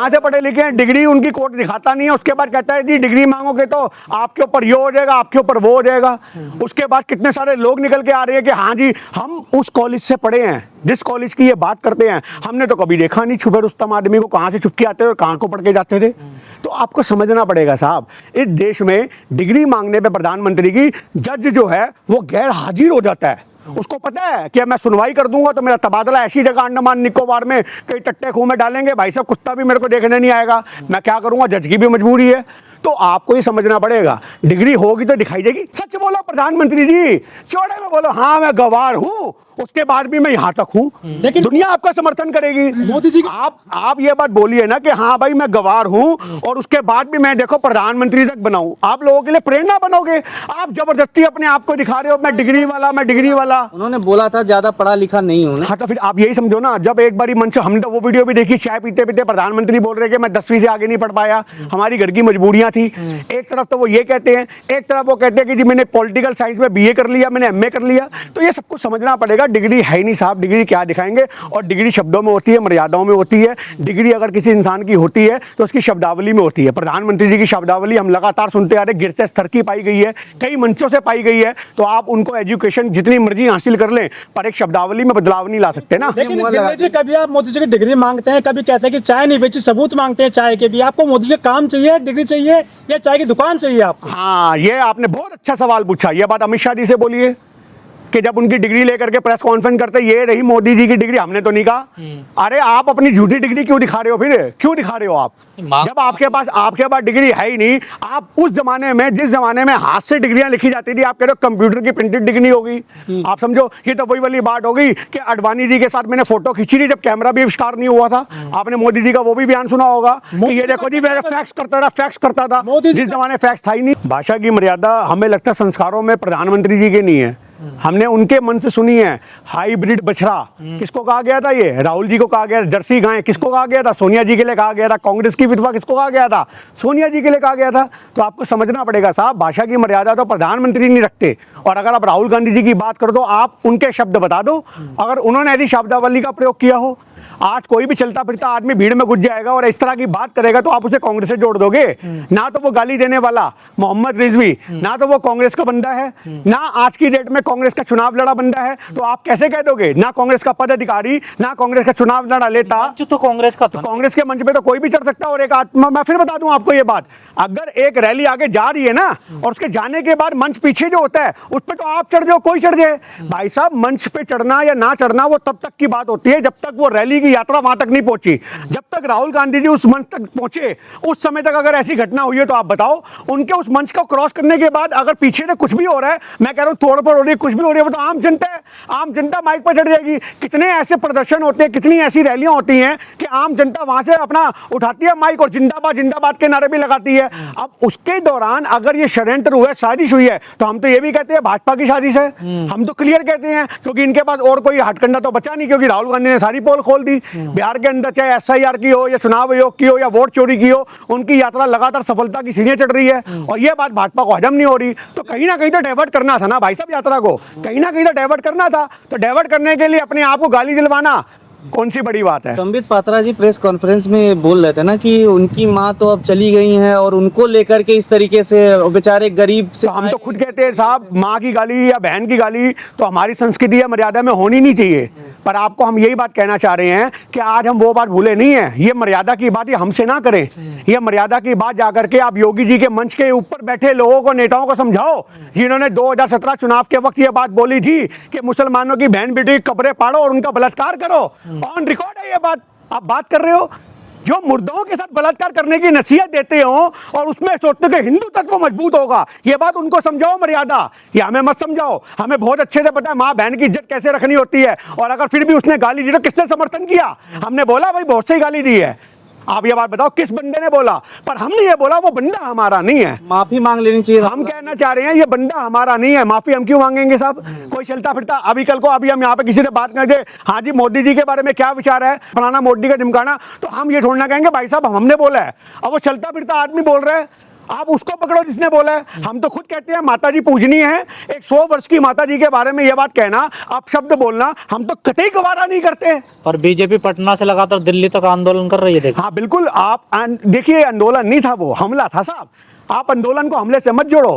कहाँ से पढ़े लिखे हैं, डिग्री उनकी कोर्ट दिखाता नहीं है, उसके बाद कहता है जी डिग्री मांगोगे तो आपके ऊपर ये हो जाएगा, आपके ऊपर वो हो जाएगा। उसके बाद कितने सारे लोग निकल के आ रहे हैं कि हाँ जी हम उस कॉलेज से पढ़े हैं, जिस कॉलेज की ये बात करते हैं हमने तो कभी देखा नहीं छुपे रुस्तम आदमी को, कहाँ से छुप के आते थे और कहाँ को पढ़ के जाते थे। तो आपको समझना पड़ेगा साहब, इस देश में डिग्री मांगने पे प्रधानमंत्री की जज जो है वो गैर हाजिर हो जाता है। उसको पता है कि मैं सुनवाई कर दूंगा तो मेरा तबादला ऐसी जगह अंडमान निकोबार में कई टट्टे खूह में डालेंगे, भाई साहब कुत्ता भी मेरे को देखने नहीं आएगा, मैं क्या करूंगा, जज की भी मजबूरी है। तो आपको ये समझना पड़ेगा, डिग्री होगी तो दिखाई देगी। सच बोलो प्रधानमंत्री जी, चौड़े में बोलो हाँ मैं गवार हूँ, उसके बाद भी मैं यहाँ तक हूँ, लेकिन दुनिया आपका समर्थन करेगी। मोदी जी आप ये बात बोलिए ना कि हाँ भाई मैं गवार हूँ और उसके बाद भी मैं देखो प्रधानमंत्री तक बनाऊं, आप लोगों के लिए प्रेरणा बनोगे। आप जबरदस्ती अपने आप को दिखा रहे हो मैं डिग्री वाला, मैं डिग्री वाला। उन्होंने बोला था ज्यादा पढ़ा लिखा नहीं हूँ। हाँ तो फिर आप यही समझो ना, जब एक बारी मंच, हमने तो वो वीडियो भी देखी, चाय पीते पीते प्रधानमंत्री बोल रहे कि मैं 10वीं से आगे नहीं पढ़ पाया, हमारी घर की मजबूरियां थी। एक तरफ तो वो ये कहते हैं, एक तरफ वो कहते हैं कि जी मैंने पॉलिटिकल साइंस में बीए कर लिया, मैंने एमए कर लिया। तो ये सब कुछ समझना पड़ेगा, डिग्री है ही नहीं साहब, डिग्री क्या दिखाएंगे। और डिग्री शब्दों में होती है, मर्यादाओं में होती है। डिग्री अगर किसी इंसान की होती है तो उसकी शब्दावली में होती है। प्रधानमंत्री जी की शब्दावली हम लगातार सुनते आ रहे, गिरते स्तर की पाई गई है, कई मंचों से पाई गई है। तो आप उनको एजुकेशन जितनी मर्जी हासिल कर लें पर एक शब्दावली में बदलाव नहीं ला सकते ना। लेकिन जी कभी आप मोदी जी की डिग्री मांगते हैं, कभी कहते हैं कि चाय नहीं बेची, सबूत मांगते हैं चाय के भी। आपको मोदी जी का काम चाहिए, डिग्री चाहिए या चाय की दुकान चाहिए आपको? हाँ ये आपने बहुत अच्छा सवाल पूछा। ये बात अमित शाह जी से बोलिए कि जब उनकी डिग्री लेकर के प्रेस कॉन्फ्रेंस करते ये रही मोदी जी की डिग्री, हमने तो नहीं कहा। अरे आप अपनी झूठी डिग्री क्यों दिखा रहे हो, फिर क्यों दिखा रहे हो आप, जब आपके पास डिग्री है ही नहीं। आप उस जमाने में, जिस जमाने में हाथ से डिग्रियां लिखी जाती थी, आप कह रहे हो कंप्यूटर की प्रिंटेड डिग्री होगी। आप समझो ये तो वही वाली बात होगी कि अडवाणी जी के साथ मैंने फोटो खींची थी जब कैमरा भी आविष्कार नहीं हुआ था। आपने मोदी जी का वो भी बयान सुना होगा कि ये देखो जी मैं फैक्स करता था, जिस जमाने फैक्स था ही नहीं। भाषा की मर्यादा हमें लगता है संस्कारों में प्रधानमंत्री जी के नहीं है, हमने उनके मन से सुनी है। हाइब्रिड बछड़ा किसको कहा गया था, ये राहुल जी को कहा गया। जर्सी गाय किसको कहा गया था, सोनिया जी के लिए कहा गया था। कांग्रेस की विधवा किसको कहा गया था, सोनिया जी के लिए कहा गया था। तो आपको समझना पड़ेगा साहब, भाषा की मर्यादा तो प्रधानमंत्री नहीं रखते। और अगर आप राहुल गांधी जी की बात कर दो, आप उनके शब्द बता दो, अगर उन्होंने यदि शब्दावली का प्रयोग किया हो। आज कोई भी चलता फिरता आदमी भीड़ में घुस जाएगा और इस तरह की बात करेगा तो आप उसे कांग्रेस से जोड़ दोगे। ना तो वो गाली देने वाला मोहम्मद रिजवी, ना तो वो कांग्रेस का बंदा है, ना आज की डेट में कांग्रेस का चुनाव लड़ा बंदा है। तो आप कैसे कह दोगे, ना कांग्रेस का पदाधिकारी, ना कांग्रेस का चुनाव लड़ा लेता। तो कांग्रेस का था, कांग्रेस के मंच पे तो कोई भी चढ़ सकता। और एक मैं फिर बता दूं आपको ये बात, अगर एक रैली आगे जा रही है ना और उसके जाने के बाद मंच पीछे जो होता है उस पर तो आप चढ़ जाओ, कोई चढ़ जाए। भाई साहब मंच पे चढ़ना या ना चढ़ना वो तब तक की बात होती है जब तक वो रैली की यात्रा वहां तक नहीं पहुंची। जब तक राहुल गांधी जी उस मंच तक पहुंचे, उस समय तक अगर ऐसी घटना हुई है तो आप बताओ, उनके उस मंच को क्रॉस करने के बाद अगर पीछे से कुछ भी हो रहा है, मैं कह रहा हूं तोड़ फोड़ हो रही है, कुछ भी हो रही है, वो तो आम जनता है, आम जनता माइक पर चढ़ जाएगी। कितने ऐसे प्रदर्शन होते हैं, कितनी ऐसी रैलियां होती हैं कि आम जनता वहां से अपना उठाती है माइक और जिंदाबाद जिंदाबाद के नारे भी लगाती है। अब उसके दौरान अगर ये षड्यंत्र हुआ, साजिश हुई है, तो हम तो ये भी कहते हैं भाजपा की साजिश है। हम तो क्लियर कहते हैं, क्योंकि इनके पास और कोई हथकंडा तो बचा नहीं, क्योंकि राहुल गांधी ने सारी पोल खोल दी। बिहार के अंदर चाहे एसआईआर की हो या चुनाव आयोग की हो या वोट चोरी की हो, उनकी यात्रा लगातार सफलता की सीढ़ियां चढ़ रही है और ये बात भाजपा को हजम नहीं हो रही। तो कहीं ना कहीं तो डाइवर्ट करना था ना भाई साहब, यात्रा को कहीं ना कहीं तो डाइवर्ट करना था। तो डाइवर्ट करने के लिए अपने आप को गाली दिलवाना कौन सी बड़ी बात है। संबित पात्रा जी प्रेस कॉन्फ्रेंस में बोल रहे थे ना कि उनकी माँ तो अब चली गई हैं और उनको लेकर के इस तरीके से बेचारे गरीब से। तो हम तो खुद कहते हैं साहब, माँ की गाली या बहन की गाली तो हमारी संस्कृति या मर्यादा में होनी नहीं चाहिए। पर आपको हम यही बात कहना चाह रहे हैं कि आज हम वो बात भूले नहीं है। ये मर्यादा की बात ये हमसे ना करें, ये मर्यादा की बात जाकर के आप योगी जी के मंच के ऊपर बैठे लोगों को, नेताओं को समझाओ, जिन्होंने 2017 चुनाव के वक्त ये बात बोली थी कि मुसलमानों की बहन बेटी की कब्रें पाड़ो और उनका बलात्कार करो। ऑन रिकॉर्ड है ये बात, आप बात कर रहे हो। जो मुर्दों के साथ बलात्कार करने की नसीहत देते हो और उसमें सोचते कि हिंदू तत्व मजबूत होगा, ये बात उनको समझाओ मर्यादा, ये हमें मत समझाओ। हमें बहुत अच्छे से पता है माँ बहन की इज्जत कैसे रखनी होती है। और अगर फिर भी उसने गाली दी तो किसने समर्थन किया, हमने बोला भाई बहुत सही गाली दी है। आप ये बात बताओ किस बंदे ने बोला, पर हमने ये बोला वो बंदा हमारा नहीं है, माफी मांग लेनी चाहिए। हम कहना चाह रहे हैं ये बंदा हमारा नहीं है, माफी हम क्यों मांगेंगे साहब। कोई चलता फिरता अभी कल को अभी हम यहाँ पे किसी से बात करके हाँ जी मोदी जी के बारे में क्या विचार है, फलाना मोदी का ढिमकाना, तो हम ये थोड़ा कहेंगे भाई साहब हमने बोला है। अब वो चलता फिरता आदमी बोल रहा है, आप उसको पकड़ो जिसने बोला है। हम तो खुद कहते हैं माता जी पूजनी है, एक 100 वर्ष की माता जी के बारे में यह बात कहना, आप शब्द बोलना, हम तो कतई गवारा नहीं करते। पर बीजेपी पटना से लगातार दिल्ली तक आंदोलन कर रही है, देखो। हाँ बिल्कुल, आप देखिए आंदोलन नहीं था, वो हमला था साहब। आप आंदोलन को हमले से मत जोड़ो।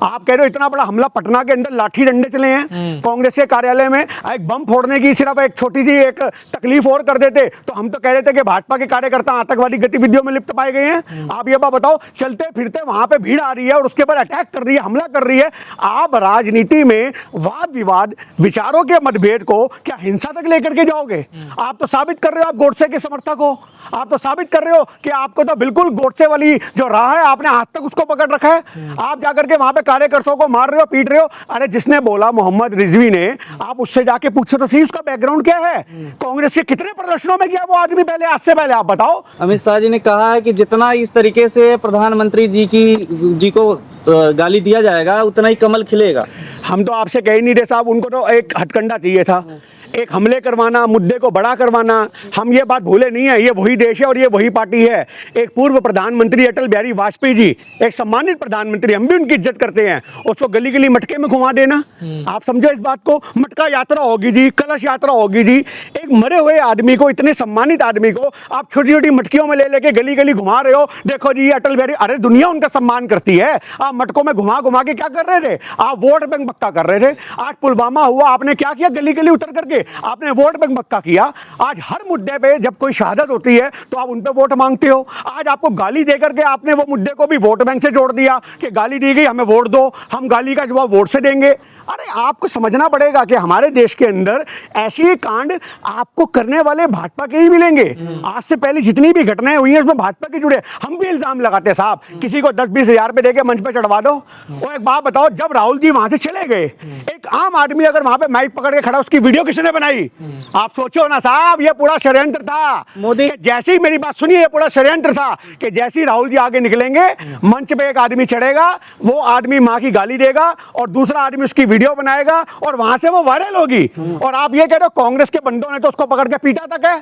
आप कह रहे हो इतना बड़ा हमला, पटना के अंदर लाठी डंडे चले हैं, कांग्रेस के कार्यालय में एक बम फोड़ने की सिर्फ एक छोटी सी एक तकलीफ और कर देते तो हम तो कह रहे थे कि भाजपा के कार्यकर्ता आतंकवादी गतिविधियों में लिप्त पाए गए हैं। आप ये बात बताओ, चलते फिरते वहां पे भीड़ आ रही है और उसके बाद अटैक कर रही है, हमला कर रही है। आप राजनीति में वाद विवाद, विचारों के मतभेद को क्या हिंसा तक लेकर के जाओगे? आप तो साबित कर रहे हो आप गोडसे के समर्थक हो। आप तो साबित कर रहे हो कि आपको तो बिल्कुल गोडसे वाली जो राह है आपने आज तक उसको पकड़ रखा है। आप जाकर के वहां पे कार्यकर्ताओं को मार रहे हो, पीट रहे हो। अरे जिसने बोला मोहम्मद रिजवी ने, आप उससे जाके पूछो तो सही उसका बैकग्राउंड क्या है, कांग्रेस के कितने प्रदर्शनों में गया वो आदमी पहले, आज से पहले आप बताओ। अमित शाह जी ने कहा है कि जितना इस तरीके से प्रधानमंत्री जी को गाली दिया जाएगा उतना ही कमल खिलेगा। हम तो आपसे कह ही नहीं रहे साहब, उनको तो एक हथकंडा चाहिए था, एक हमले करवाना, मुद्दे को बड़ा करवाना। हम ये बात भूले नहीं है, ये वही देश है और ये वही पार्टी है। एक पूर्व प्रधानमंत्री अटल बिहारी वाजपेयी जी, एक सम्मानित प्रधानमंत्री, हम भी उनकी इज्जत करते हैं, उसको गली गली मटके में घुमा देना, आप समझो इस बात को। मटका यात्रा होगी जी, कलश यात्रा होगी जी, एक मरे हुए आदमी को, इतने सम्मानित आदमी को आप छोटी छोटी मटकियों में ले लेके गली गली घुमा रहे हो। देखो जी अटल बिहारी, अरे दुनिया उनका सम्मान करती है, आप मटकों में घुमा घुमा के क्या कर रहे थे? आप वोट बैंक बक्का कर रहे थे। आज पुलवामा हुआ, आपने क्या किया? गली गली उतर करके आपने वोट बैंक बक्का किया। आज हर मुद्दे पे जब कोई शहादत होती है तो आप उन पे वोट मांगते हो। आज आपको गाली देकर के आपने वो मुद्दे को भी वोट बैंक से जोड़ दिया कि गाली दी गई, हमें वोट दो, हम गाली का जवाब वोट से देंगे। अरे आपको समझना पड़ेगा कि हमारे देश के अंदर ऐसी कांड आपको करने वाले भाजपा के ही मिलेंगे। आज से पहले जितनी भी घटनाएं हुई हैं उसमें भाजपा के जुड़े। हम भी इल्जाम लगाते हैं साहब, किसी को 10-20 हजार रुपए देके मंच पे चढ़वा दो। और एक बात बताओ, जब राहुल जी वहां से चले गए, एक आम आदमी अगर वहां पे माइक पकड़ के खड़ा, उसकी वीडियो किसने बनाई? आप सोचो ना साहब, ये पूरा षड्यंत्र था। मोदी जैसी, मेरी बात सुनिए, ये पूरा षड्यंत्र था कि जैसी राहुल जी आगे निकलेंगे, मंच पे एक आदमी चढ़ेगा, वो आदमी मां की गाली देगा और दूसरा आदमी उसकी वीडियो बनाएगा और वहां से वो वायरल होगी। और आप ये कह रहे हो कांग्रेस के बंदों ने तो उसको पकड़ के पीटा तक है।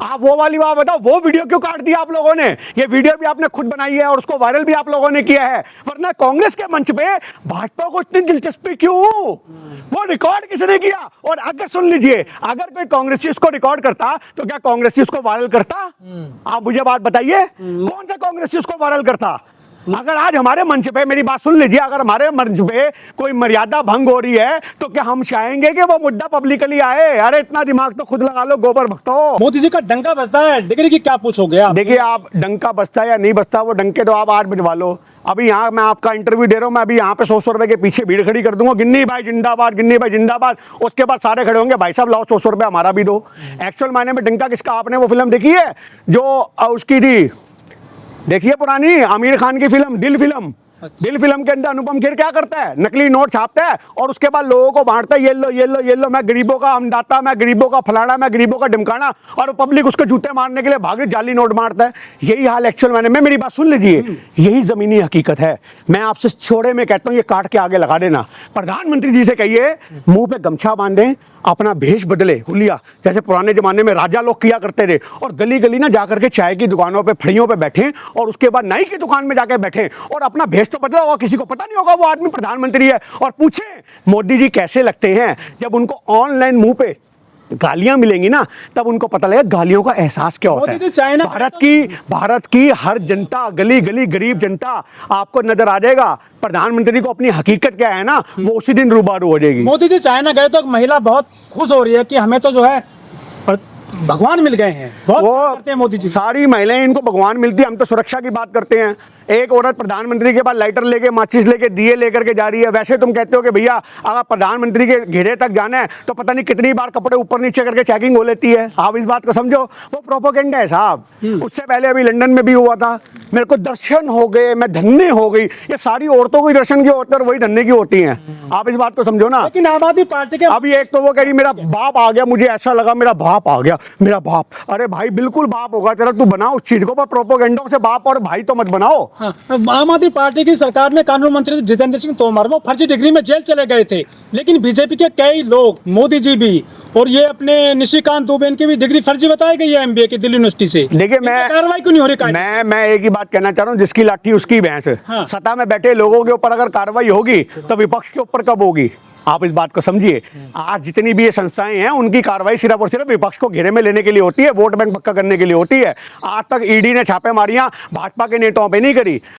आप वो वाली बात बताओ, वो वीडियो क्यों काट दिया आप लोगों ने? ये वीडियो भी आपने खुद बनाई है और उसको वायरल भी आप लोगों ने किया है। वरना कांग्रेस के मंच पे भाजपा को इतनी दिलचस्पी क्यों? वो रिकॉर्ड किसने किया? और अगर सुन लीजिए, अगर कोई कांग्रेसी उसको रिकॉर्ड करता तो क्या कांग्रेसी उसको वायरल करता? आप मुझे बात बताइए, कौन सा कांग्रेसी उसको वायरल करता? अगर आज हमारे मंच पे, मेरी बात सुन लीजिए, अगर हमारे मंच पे कोई मर्यादा भंग हो रही है तो क्या हम चाहेंगे कि वो मुद्दा पब्लिकली आए? अरे इतना दिमाग तो खुद लगा लो गोबर भक्तों। मोदी जी का डंका बजता है, डिग्री की क्या पूछोगे आप? देखिए, आप डंका बजता है या नहीं बजता, वो डंके तो आप आज बजवा लो। अभी यहाँ मैं आपका इंटरव्यू दे रहा हूँ, मैं अभी यहाँ पे 100 रुपए के पीछे भीड़ खड़ी कर दूंगा, गिन्नी भाई जिंदाबाद, गिन्नी भाई जिंदाबाद। उसके बाद सारे खड़े होंगे, भाई साहब लाओ 100 रुपए हमारा भी दो। एक्चुअल मायने में डंका किसका? आपने वो फिल्म देखी है जो उसकी थी, देखिए पुरानी आमिर खान की फिल्म दिल फिल्म। दिल फिल्म के अंदर अनुपम खेर क्या करता है? नकली नोट छापता है और उसके बाद लोगों को बांटता है, ये लो ये लो ये लो, मैं गरीबों का हमदाता, मैं गरीबों का फलाना, मैं गरीबों का ढिमकाना, और पब्लिक उसके जूते मारने के लिए भाग जाली नोट मारता है। यही हाल एक्चुअल मैंने में, मेरी बात सुन लीजिए, यही जमीनी हकीकत है। मैं आपसे छोड़े में कहता हूँ, ये काट के आगे लगा देना। प्रधानमंत्री जी से कहिए मुंह पे गमछा बांधें, अपना भेष बदले, हुलिया, जैसे पुराने जमाने में राजा लोग किया करते थे, और गली गली ना जाकर के चाय की दुकानों पे, फड़ियों पे बैठे और उसके बाद नाई की दुकान में जाकर बैठे और अपना भेष तो बदला होगा, किसी को पता नहीं होगा वो आदमी प्रधानमंत्री है, और पूछे मोदी जी कैसे लगते हैं। जब उनको ऑनलाइन मुंह पे गालियां मिलेंगी ना, तब उनको पता लगेगा गालियों का एहसास क्या होता मोदी जी है। चाइना भारत की हर जनता, गली गली गरीब जनता आपको नजर आ जाएगा। प्रधानमंत्री को अपनी हकीकत क्या है ना, वो उसी दिन रूबरू हो जाएगी। मोदी जी चाइना गए तो एक महिला बहुत खुश हो रही है कि हमें तो जो है भगवान मिल गए हैं, बहुत करते हैं मोदी जी। सारी महिलाएं इनको भगवान मिलती है, हम तो सुरक्षा की बात करते हैं। एक औरत प्रधानमंत्री के पास लाइटर लेके, माचिस लेके, दिए लेकर के जा रही है। वैसे तुम कहते हो कि भैया अगर प्रधानमंत्री के घेरे तक जाना है तो पता नहीं कितनी बार कपड़े ऊपर नीचे करके चेकिंग हो लेती है। आप इस बात को समझो, वो प्रोपोगेंडा है साहब। उससे पहले अभी लंदन में भी हुआ था, मेरे को दर्शन हो गए, मैं धन्य हो गई। ये सारी औरतों को दर्शन की होती है और वही धन्य की होती हैं। आप इस बात को समझो ना। लेकिन आम आदमी पार्टी के अभी एक तो वो कह रही मेरा बाप आ गया, मुझे ऐसा लगा मेरा बाप आ गया, मेरा बाप। अरे भाई बिल्कुल बाप होगा तेरा, तू बनाओ उस चीज को, पर प्रोपोगेंडा से बाप और भाई तो मत बनाओ। आम आदमी पार्टी की सरकार में कानून मंत्री जितेंद्र सिंह तोमर वो फर्जी डिग्री में जेल चले गए थे, लेकिन बीजेपी के कई लोग, मोदी जी भी और ये अपने निशिकांत दुबे इनकी भी डिग्री फर्जी बताई गई है एमबीए की दिल्ली यूनिवर्सिटी से। देखिए इन पे मैं कार्रवाई क्यों नहीं हो रही कायदे से? मैं एक ही बात कहना चाह रहा हूँ, जिसकी लाठी उसकी भैंस। हाँ। सत्ता में बैठे लोगों के ऊपर अगर कार्रवाई होगी तो विपक्ष के ऊपर कब होगी? आप इस बात को समझिए। आज जितनी भी ये संस्थाएं हैं उनकी कार्रवाई सिर्फ और सिर्फ विपक्ष को घेरे में लेने के लिए होती है, वोट बैंक पक्का करने के लिए होती है। आज तक ईडी ने छापेमारियां भाजपा के नेताओं पे नहीं करी।